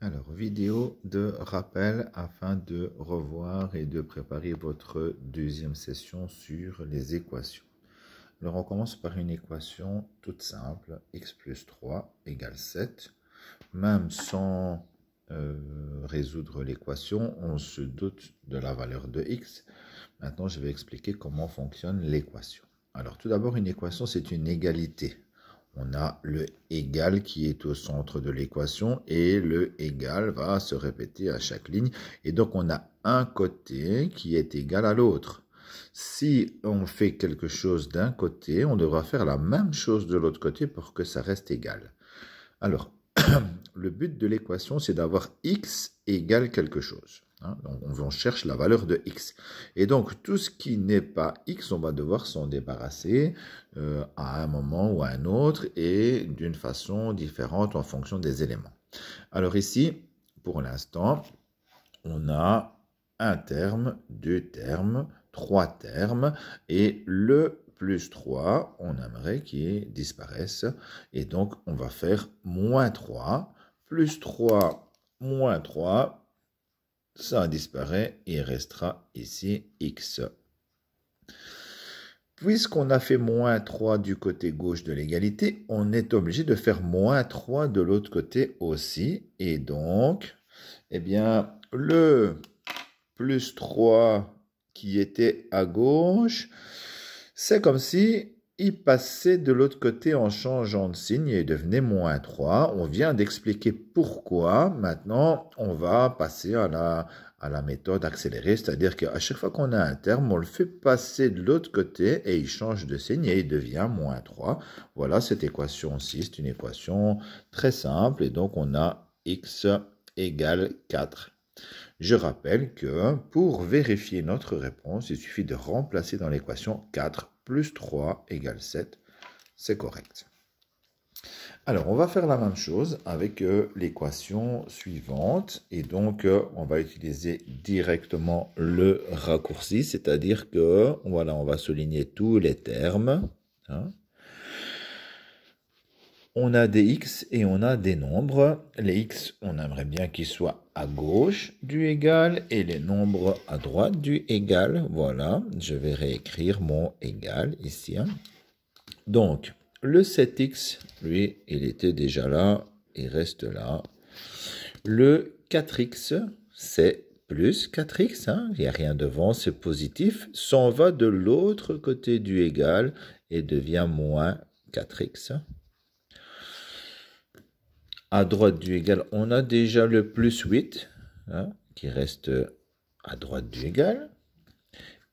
Alors, vidéo de rappel afin de revoir et de préparer votre deuxième session sur les équations. Alors, on commence par une équation toute simple, x plus 3 égale 7. Même sans résoudre l'équation, on se doute de la valeur de x. Maintenant, je vais expliquer comment fonctionne l'équation. Alors, tout d'abord, une équation, c'est une égalité. On a le égal qui est au centre de l'équation et le égal va se répéter à chaque ligne. Et donc, on a un côté qui est égal à l'autre. Si on fait quelque chose d'un côté, on devra faire la même chose de l'autre côté pour que ça reste égal. Alors, le but de l'équation, c'est d'avoir x égale quelque chose. Donc, on cherche la valeur de x. Et donc, tout ce qui n'est pas x, on va devoir s'en débarrasser à un moment ou à un autre et d'une façon différente en fonction des éléments. Alors ici, pour l'instant, on a un terme, deux termes, trois termes et le plus 3, on aimerait qu'il disparaisse. Et donc, on va faire moins 3, plus 3, moins 3. Ça disparaît et il restera ici x. Puisqu'on a fait moins 3 du côté gauche de l'égalité, on est obligé de faire moins 3 de l'autre côté aussi. Et donc, eh bien, le plus 3 qui était à gauche, c'est comme si il passait de l'autre côté en changeant de signe et il devenait moins 3. On vient d'expliquer pourquoi. Maintenant, on va passer à la méthode accélérée, c'est-à-dire qu'à chaque fois qu'on a un terme, on le fait passer de l'autre côté et il change de signe et il devient moins 3. Voilà cette équation-ci, c'est une équation très simple et donc on a x égale 4. Je rappelle que pour vérifier notre réponse, il suffit de remplacer dans l'équation 4 plus 3 égale 7. C'est correct. Alors, on va faire la même chose avec l'équation suivante. Et donc, on va utiliser directement le raccourci, c'est-à-dire que, voilà, on va souligner tous les termes. On a des x et on a des nombres. Les x, on aimerait bien qu'ils soient à gauche du égal et les nombres à droite du égal. Voilà, je vais réécrire mon égal ici. Donc, le 7x, lui, il était déjà là, il reste là. Le 4x, c'est plus 4x, il n'y a rien devant, c'est positif. S'en va de l'autre côté du égal et devient moins 4x. À droite du égal, on a déjà le plus 8 qui reste à droite du égal.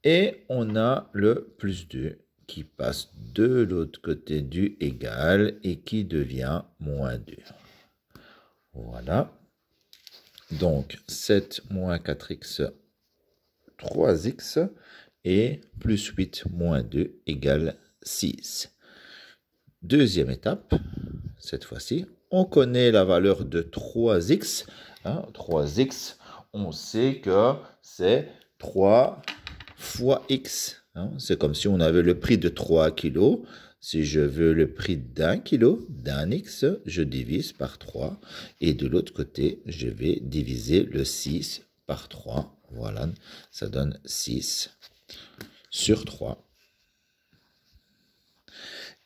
Et on a le plus 2 qui passe de l'autre côté du égal et qui devient moins 2. Voilà. Donc 7 moins 4x, 3x et plus 8 moins 2 égale 6. Deuxième étape, cette fois-ci, on connaît la valeur de 3x. 3x, on sait que c'est 3 fois x. C'est comme si on avait le prix de 3 kg. Si je veux le prix d'un kilo, d'un x, je divise par 3. Et de l'autre côté, je vais diviser le 6 par 3. Voilà, ça donne 6 sur 3.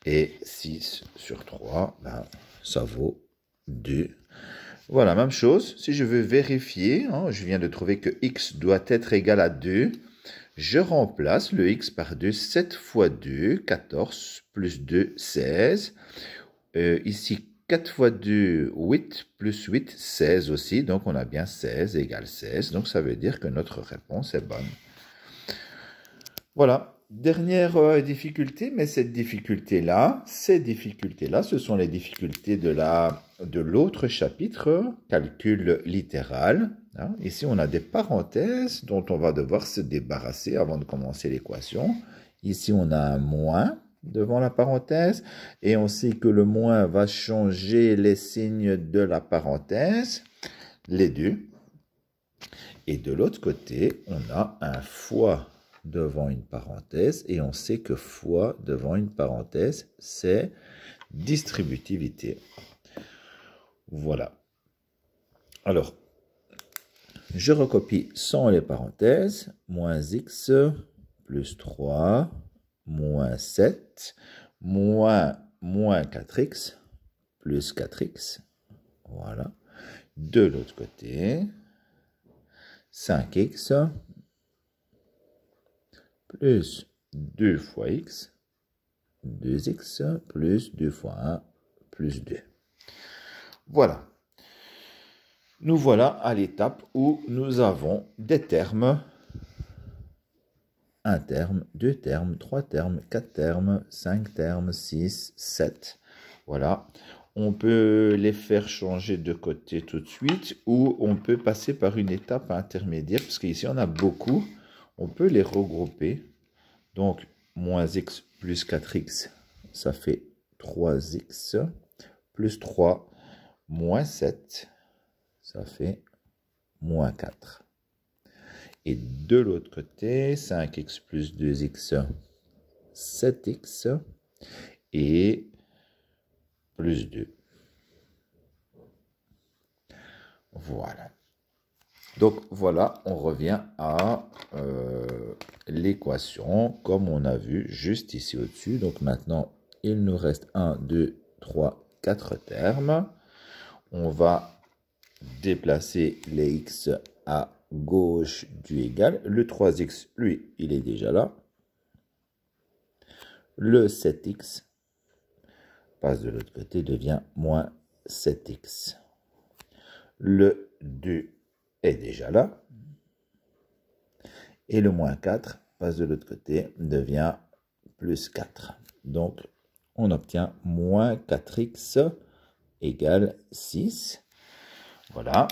Et 6 sur 3, ben, ça vaut 2. Voilà, même chose. Si je veux vérifier, je viens de trouver que x doit être égal à 2. Je remplace le x par 2. 7 fois 2, 14, plus 2, 16. Ici, 4 fois 2, 8, plus 8, 16 aussi. Donc, on a bien 16 égale 16. Donc, ça veut dire que notre réponse est bonne. Voilà. Dernière difficulté, mais ces difficultés-là, ce sont les difficultés de l'autre chapitre, calcul littéral. Ici, on a des parenthèses dont on va devoir se débarrasser avant de commencer l'équation. Ici, on a un moins devant la parenthèse et on sait que le moins va changer les signes de la parenthèse, les deux. Et de l'autre côté, on a un fois devant une parenthèse et on sait que fois devant une parenthèse, c'est distributivité. Voilà. Alors, je recopie sans les parenthèses. Moins x plus 3, moins 7, moins 4x, plus 4x. Voilà. De l'autre côté, 5x plus 2 fois x, 2x plus 2 fois 1 plus 2. Voilà. Nous voilà à l'étape où nous avons des termes. Un terme, deux termes, trois termes, quatre termes, 5 termes, 6, 7. Voilà. On peut les faire changer de côté tout de suite ou on peut passer par une étape intermédiaire parce qu'ici on a beaucoup. On peut les regrouper. Donc, moins x plus 4x, ça fait 3x plus 3 moins 7, ça fait moins 4. Et de l'autre côté, 5x plus 2x, 7x et plus 2. Voilà. Donc voilà, on revient à l'équation comme on a vu juste ici au-dessus. Donc maintenant, il nous reste 1, 2, 3, 4 termes. On va déplacer les x à gauche du égal. Le 3x, lui, il est déjà là. Le 7x passe de l'autre côté, devient moins 7x. Le 2 est déjà là. Et le moins 4 passe de l'autre côté, devient plus 4. Donc, on obtient moins 4x égale 6. Voilà.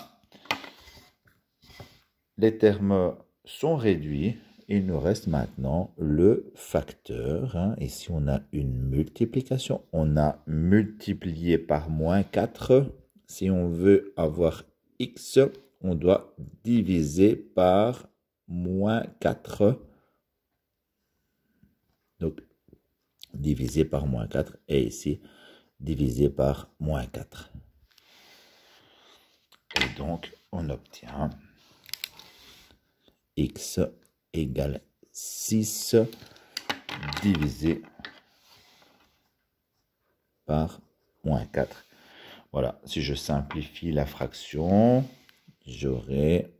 Les termes sont réduits. Il nous reste maintenant le facteur. Ici, on a une multiplication. On a multiplié par moins 4. Si on veut avoir x, on doit diviser par moins 4. Donc, divisé par moins 4. Et ici, divisé par moins 4. Et donc, on obtient x égale 6 divisé par moins 4. Voilà, si je simplifie la fraction, j'aurai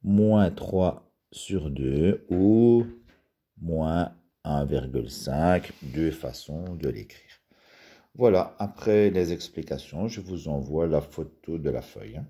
moins 3 sur 2 ou moins 1,5, deux façons de l'écrire. Voilà, après les explications, je vous envoie la photo de la feuille.